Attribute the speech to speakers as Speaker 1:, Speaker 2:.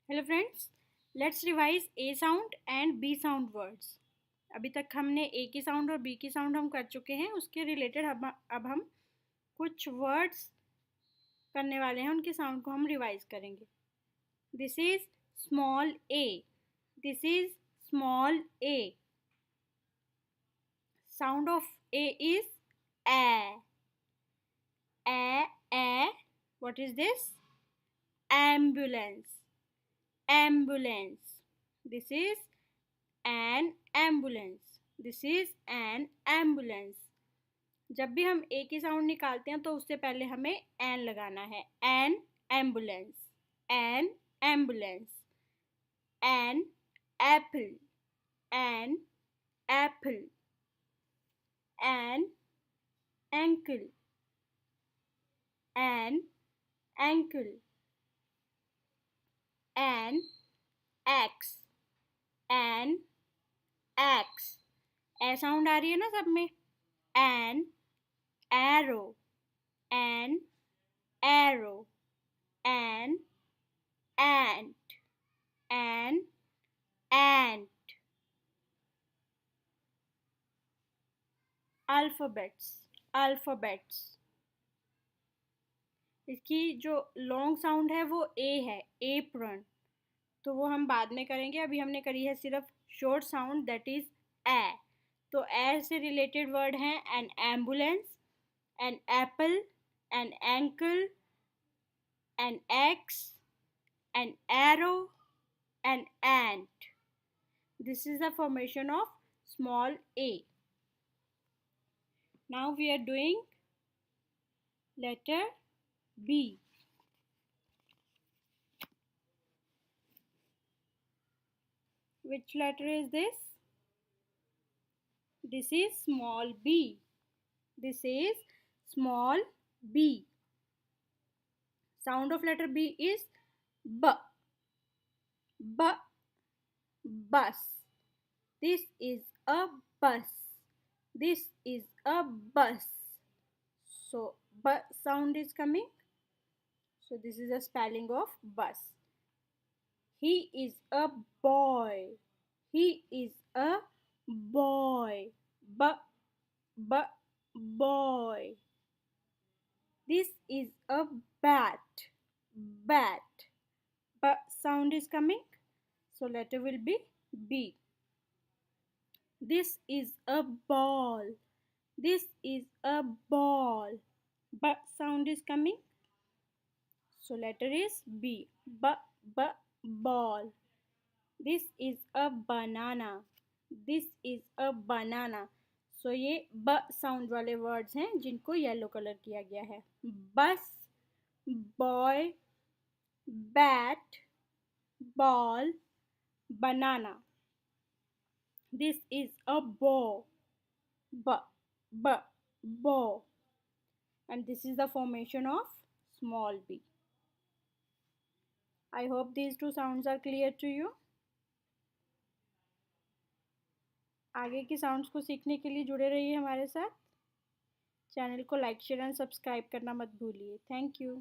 Speaker 1: Hello friends, let's revise A sound and B sound words. अभी तक हमने ए की साउंड और बी की साउंड हम कर चुके हैं। उसके रिलेटेड अब हम कुछ वर्ड्स करने वाले हैं, उनके साउंड को हम रिवाइज करेंगे। This is small A, this is small A. Sound of A is a, A. What is this? Ambulance, ambulance. This is an ambulance, this is an ambulance. जब भी हम ए की साउंड निकालते हैं तो उससे पहले हमें एन लगाना है। An ambulance, an ambulance. An apple, an apple. An ankle, an ankle. An axe, an axe. A sound आ रही है ना सब में। An arrow, an arrow. An ant, an ant. Alphabets, alphabets. इसकी जो लॉन्ग साउंड है वो ए है, एप्रन। तो वो हम बाद में करेंगे। अभी हमने करी है सिर्फ short sound, that is A. तो ए से रिलेटेड वर्ड हैं an ambulance, an apple, an ankle, an axe, an arrow, an ant. This is the formation of small A. Now we are doing letter B. Which letter is this? This is small b. This is small b. Sound of letter B is b. B. Bus. This is a bus. This is a bus. So b sound is coming. So this is a spelling of bus. He is a boy. He is a boy. B. Boy. This is a bat. Bat. B sound is coming. So letter will be B. This is a ball. This is a ball. B sound is coming. So letter is B. Ball. This is a banana. This is a banana. So ये ब sound वाले words हैं जिनको yellow colour किया गया है। बस, boy, bat, ball, banana. This is a bow. Bow. And this is the formation of small b. I hope these two sounds are clear to you. आगे की साउंड्स को सीखने के लिए जुड़े रहिए हमारे साथ। चैनल को लाइक, शेयर एंड सब्सक्राइब करना मत भूलिए। Thank you.